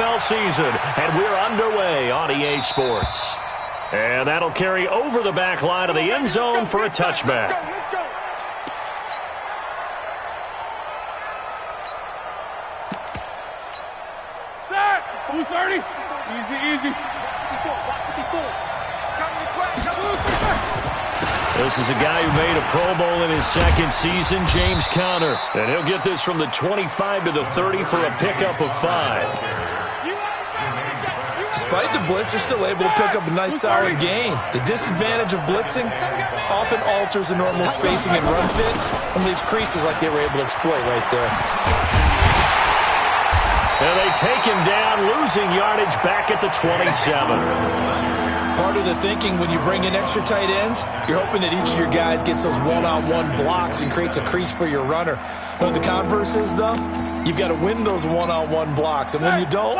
NFL season, and we're underway on EA Sports. And that'll carry over the back line of the end zone for a touchback. Let's go. Set. 230. Easy. This is a guy who made a Pro Bowl in his second season, James Conner. And he'll get this from the 25 to the 30 for a pickup of 5. Despite the blitz, they're still able to pick up a nice solid gain. The disadvantage of blitzing often alters the normal spacing and run fits and leaves creases like they were able to exploit right there. And they take him down, losing yardage back at the 27. Part of the thinking when you bring in extra tight ends, you're hoping that each of your guys gets those one-on-one blocks and creates a crease for your runner. What the converse is, though, you've got to win those one-on-one blocks, and when you don't,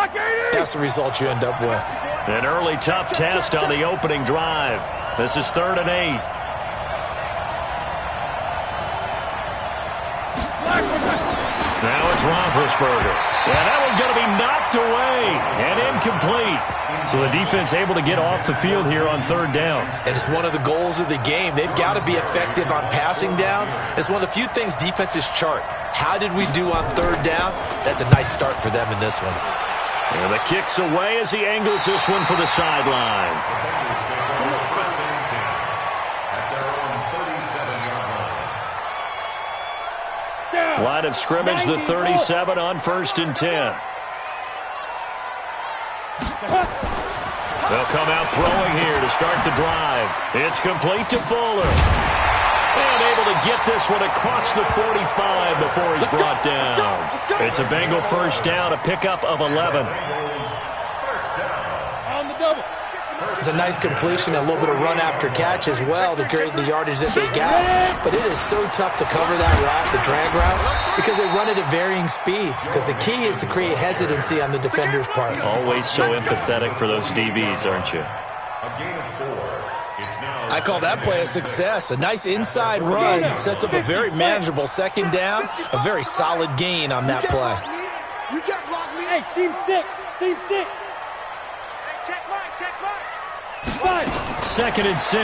that's the result you end up with. An early tough test on the opening drive. This is 3rd and 8. Now it's Roethlisberger. And that one's going to be knocked away and incomplete. So the defense able to get off the field here on 3rd down. And it's one of the goals of the game. They've got to be effective on passing downs. It's one of the few things defenses chart. How did we do on 3rd down? That's a nice start for them in this one. And the kick's away as he angles this one for the sideline. Line of scrimmage, the 37 on 1st and 10. They'll come out throwing here to start the drive. It's complete to Fuller. And able to get this one across the 45 before he's brought down. It's a Bengal first down, a pickup of 11. On the double. It's a nice completion and a little bit of run after catch as well to create the yardage that they got. But it is so tough to cover that route, the drag route, because they run it at varying speeds. Because the key is to create hesitancy on the defender's part. Always so empathetic for those DBs, aren't you? I call that play a success. A nice inside run sets up a very manageable 2nd down. A very solid gain on that play. You can't block me. Hey, team 6. Team 6. Check line. 2nd and 6.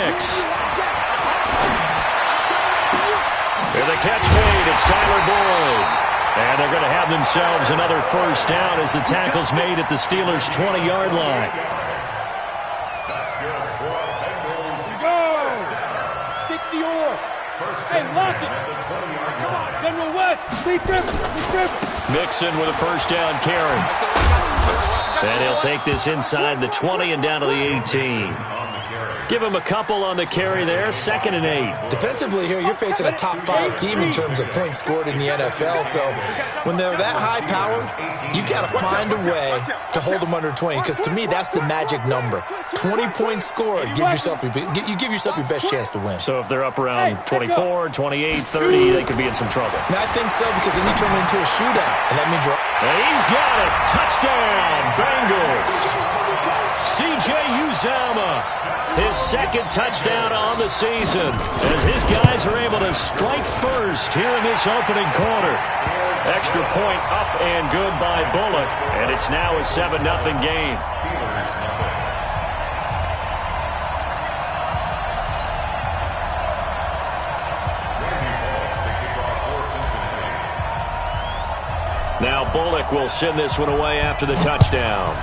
And the catch made. It's Tyler Boyd. And they're going to have themselves another first down as the tackle's made at the Steelers' 20-yard line. Go! 60 or. Hey, lock it. Come on, General West. Lee Griffin. Mixon with a first down carry. And he'll take this inside the 20 and down to the 18. Give him a couple on the carry there. 2nd and 8. Defensively here, you're facing a top 5 team in terms of points scored in the NFL. So when they're that high powered, you've got to find a way to hold them under 20. Because to me, that's the magic number. 20 points scored gives yourself you give yourself your best chance to win. So if they're up around 24, 28, 30, they could be in some trouble. And I think so, because then you turn it into a shootout. And that means you're... And he's got it. Touchdown, Bengals. C.J. Uzomah. His 2nd touchdown on the season as his guys are able to strike first here in this opening quarter. Extra point up and good by Bullock, and it's now a 7-0 game. Now Bullock will send this one away after the touchdown.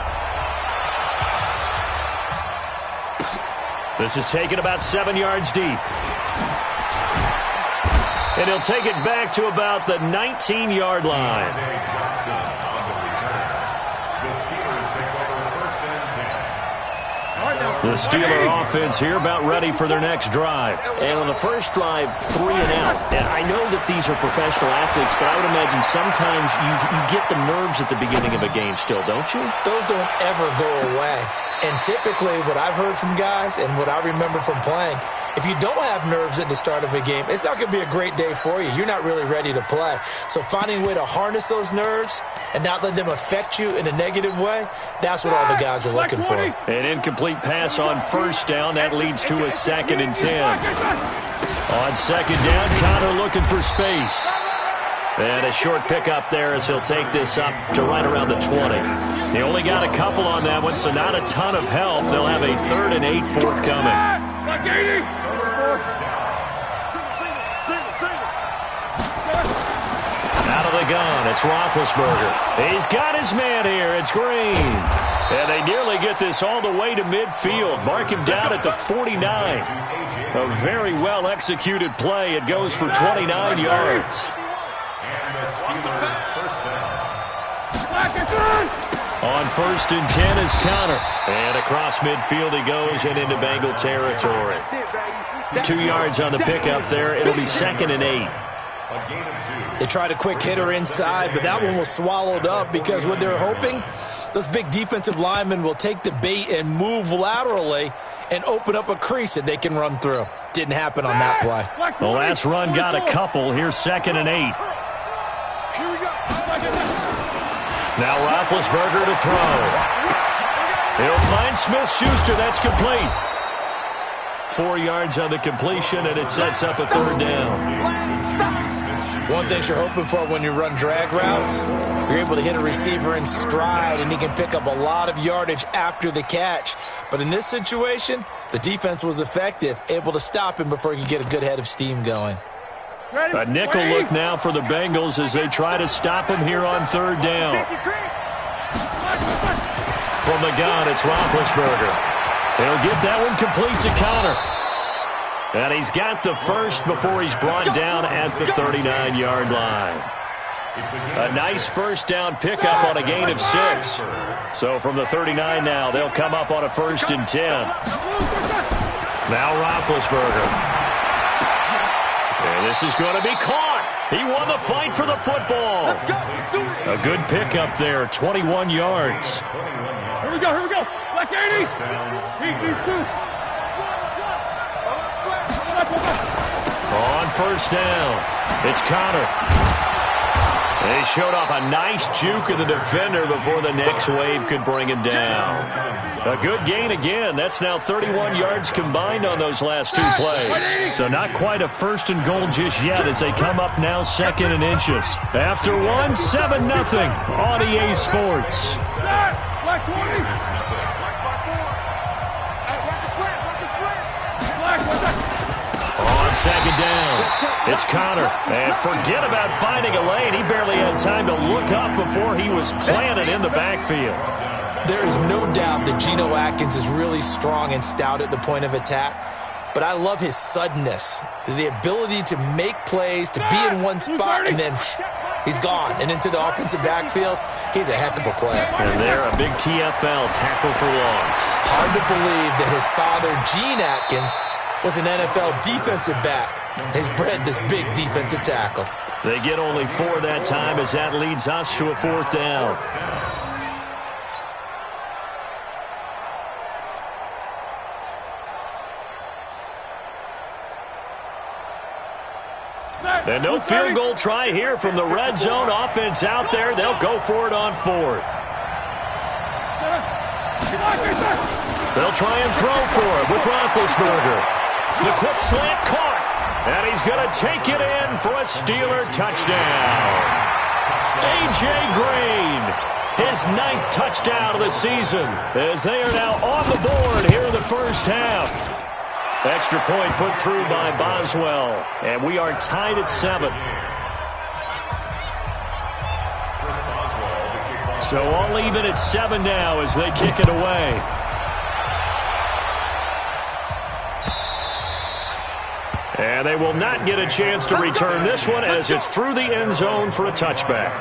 This is taken about 7 yards deep. And he'll take it back to about the 19-yard line. The Steeler offense here about ready for their next drive. And on the first drive, 3 and out. And I know that these are professional athletes, but I would imagine sometimes you get the nerves at the beginning of a game still, don't you? Those don't ever go away. And typically what I've heard from guys and what I remember from playing, if you don't have nerves at the start of a game, it's not going to be a great day for you. You're not really ready to play. So finding a way to harness those nerves and not let them affect you in a negative way, that's what all the guys are looking for. An incomplete pass on first down. That leads to a 2nd and 10. On 2nd down, Conner looking for space. And a short pickup there as he'll take this up to right around the 20. They only got a couple on that one, so not a ton of help. They'll have a 3rd and 8 forthcoming. Out of the gun, it's Roethlisberger. He's got his man here. It's Green. And they nearly get this all the way to midfield. Mark him down at the 49. A very well-executed play. It goes for 29 yards. On 1st and 10 is Connor. And across midfield he goes and into Bengal territory. 2 yards on the pickup there. It'll be 2nd and 8. They tried a quick hitter inside, but that one was swallowed up because what they're hoping, those big defensive linemen will take the bait and move laterally and open up a crease that they can run through. Didn't happen on that play. The last run got a couple. Here's 2nd and 8. Now Roethlisberger to throw. He'll find Smith-Schuster. That's complete. 4 yards on the completion, and it sets up a 3rd down. One thing you're hoping for when you run drag routes, you're able to hit a receiver in stride, and he can pick up a lot of yardage after the catch. But in this situation, the defense was effective, able to stop him before he could get a good head of steam going. A nickel look now for the Bengals as they try to stop him here on 3rd down. From the gun, it's Roethlisberger. He'll get that one complete to Connor. And he's got the first before he's brought down at the 39-yard line. A nice 1st down pickup on a gain of 6. So from the 39 now, they'll come up on a 1st and 10. Now Roethlisberger. And this is going to be caught. He won the fight for the football. A good pickup there, 21 yards. Here we go, here we go. Black 80. See these boots. On 1st down, it's Connor. They showed off a nice juke of the defender before the next wave could bring him down. A good gain again. That's now 31 yards combined on those last 2 plays. So not quite a 1st and goal just yet as they come up now 2nd and inches. After one, 7-0 on EA Sports. Black 20. On 2nd down, it's Connor. And forget about finding a lane. He barely had time to look up before he was planted in the backfield. There is no doubt that Geno Atkins is really strong and stout at the point of attack. But I love his suddenness, the ability to make plays, to be in one spot, and then he's gone. And into the offensive backfield, he's a heck of a player. And there, a big TFL, tackle for loss. Hard to believe that his father, Gene Atkins, was an NFL defensive back. Has bred this big defensive tackle. They get only 4 that time as that leads us to a 4th down. And no field goal try here from the red zone. Offense out there. They'll go for it on 4th. They'll try and throw for it with Roethlisberger. The quick slant caught. And he's going to take it in for a Steeler touchdown. A.J. Green, his 9th touchdown of the season, as they are now on the board here in the 1st half. Extra point put through by Boswell, and we are tied at 7. So all even at 7 now as they kick it away. And they will not get a chance to return this one as it's through the end zone for a touchback.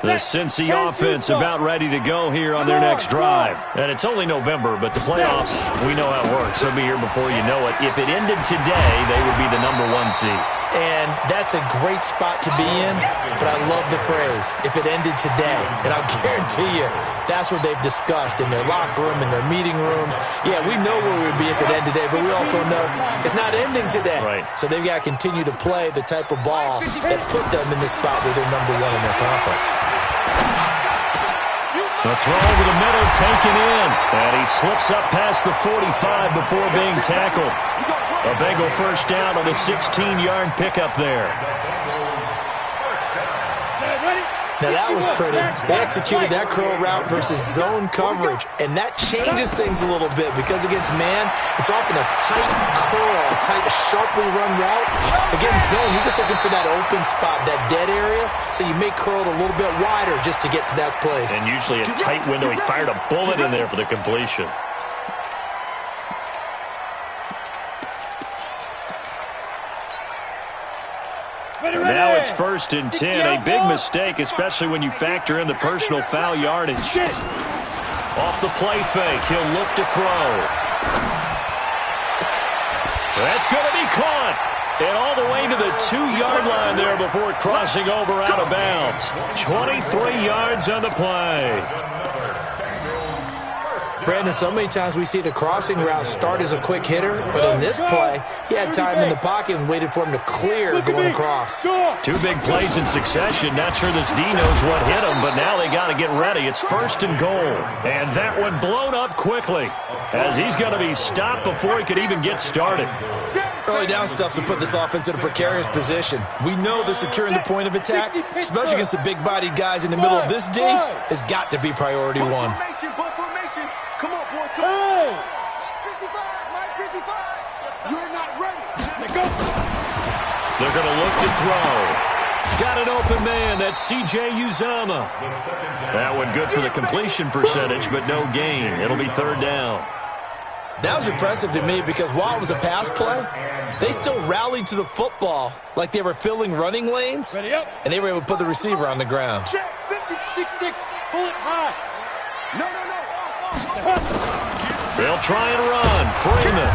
The Cincy offense about ready to go here on their next drive. And it's only November, but the playoffs, we know how it works. They'll be here before you know it. If it ended today, they would be the #1 seed. And that's a great spot to be in, but I love the phrase, if it ended today. And I'll guarantee you, that's what they've discussed in their locker room, in their meeting rooms. Yeah, we know where we would be if it ended today, but we also know it's not ending today. Right. So they've got to continue to play the type of ball that put them in the spot where they're #1 in their conference. The throw over the middle taken in, and he slips up past the 45 before being tackled. A Bengal first down on the 16-yard pickup there. Now, that was pretty. They executed that curl route versus zone coverage, and that changes things a little bit because against man, it's often a tight curl, tight, sharply run route. Against zone, you're just looking for that open spot, that dead area, so you may curl it a little bit wider just to get to that place. And usually a tight window. He fired a bullet in there for the completion. Now it's 1st and 10. A big mistake, especially when you factor in the personal foul yardage. Off the play fake, he'll look to throw. That's going to be caught. And all the way to the 2-yard line there before crossing over out of bounds. 23 yards on the play. Brandon, so many times we see the crossing route start as a quick hitter, but in this play, he had time in the pocket and waited for him to clear going across. 2 big plays in succession. Not sure this D knows what hit him, but now they got to get ready. It's 1st and goal. And that one blown up quickly as he's going to be stopped before he could even get started. Early down stuff to put this offense in a precarious position. We know that securing the point of attack, especially against the big-bodied guys in the middle of this D, has got to be priority one. Come on, boys, come on. My 55. You're not ready. Let's go. They're going to look to throw. Got an open man. That's C.J. Uzama. That one good for the completion percentage, but no gain. It'll be 3rd down. That was impressive to me because while it was a pass play, they still rallied to the football like they were filling running lanes, and they were able to put the receiver on the ground. Check, 56, pull it high. No. They'll try and run. Freeman.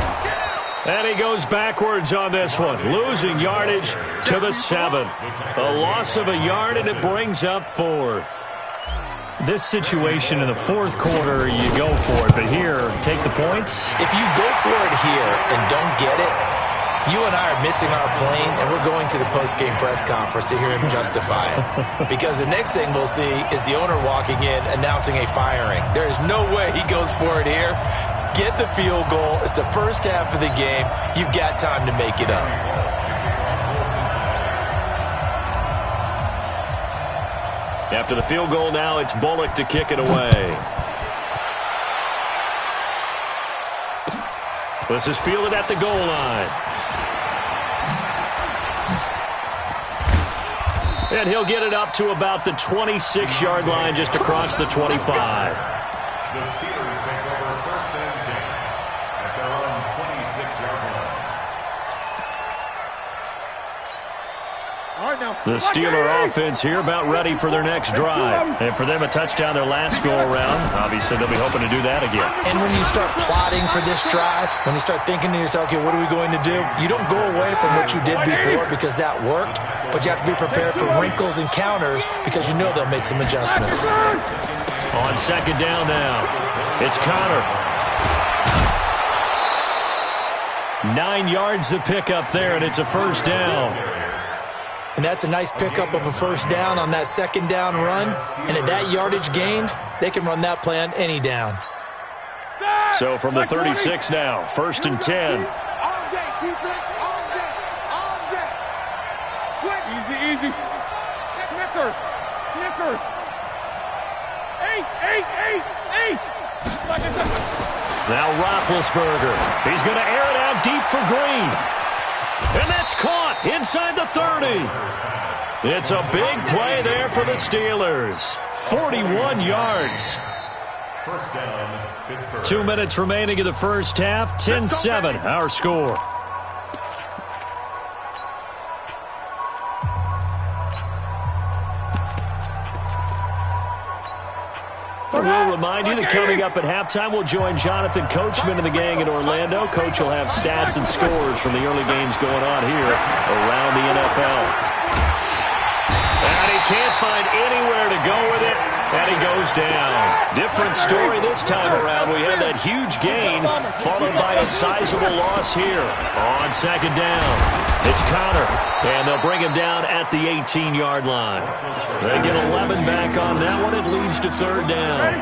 And he goes backwards on this one, losing yardage to the 7. A loss of a yard, and it brings up 4th. This situation in the 4th quarter, you go for it. But here, take the points. If you go for it here and don't get it, you and I are missing our plane, and we're going to the post-game press conference to hear him justify it. Because the next thing we'll see is the owner walking in announcing a firing. There is no way he goes for it here. Get the field goal. It's the first half of the game. You've got time to make it up. After the field goal now, it's Bullock to kick it away. This is fielded at the goal line. And he'll get it up to about the 26-yard line, just across the 25. The Steelers take over 1st and 10 at their own 26-yard line. The Steeler offense here about ready for their next drive. And for them, a touchdown their last go-around. Obviously, they'll be hoping to do that again. And when you start plotting for this drive, when you start thinking to yourself, okay, what are we going to do? You don't go away from what you did before because that worked, but you have to be prepared for wrinkles and counters because you know they'll make some adjustments. On 2nd down now, it's Connor. 9 yards to pick up there, and it's a 1st down. And that's a nice pickup of a 1st down on that 2nd down run. And at that yardage gained, they can run that play on any down. So from the 36 now, 1st and 10. All day, defense, all day, all day. Easy. Check Nicker. Eight. Now Roethlisberger. He's going to air it out deep for Green. And that's caught inside the 30. It's a big play there for the Steelers. 41 yards. 1st down, Pittsburgh. 2 minutes remaining in the first half. 10-7, our score. We'll remind you that coming up at halftime, we'll join Jonathan Coachman and the gang in Orlando. Coach will have stats and scores from the early games going on here around the NFL. And he can't find anywhere to go with it, and he goes down. Different story this time around. We have that huge gain, followed by a sizable loss here on 2nd down. It's Connor, and they'll bring him down at the 18-yard line. They get 11 back on that one. It leads to 3rd down.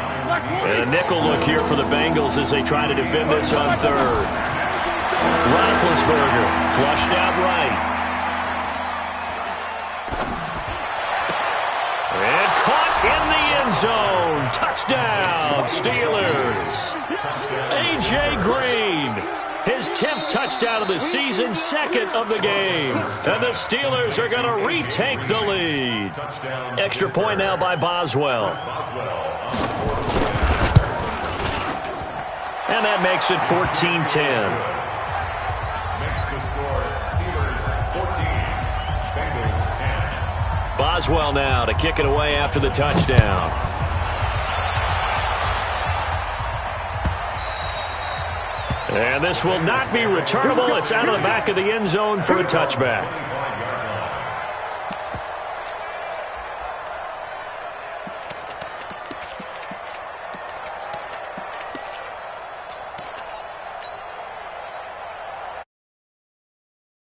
And a nickel look here for the Bengals as they try to defend this on 3rd. Roethlisberger flushed out right. And caught in the end zone. Touchdown, Steelers. A.J. Green, his 10th touchdown of the season, 2nd of the game. And the Steelers are going to retake the lead. Extra point now by Boswell. And that makes it 14-10. Makes the score Steelers 14, Bengals 10. Boswell now to kick it away after the touchdown. And this will not be returnable. It's out of the back of the end zone for a touchback.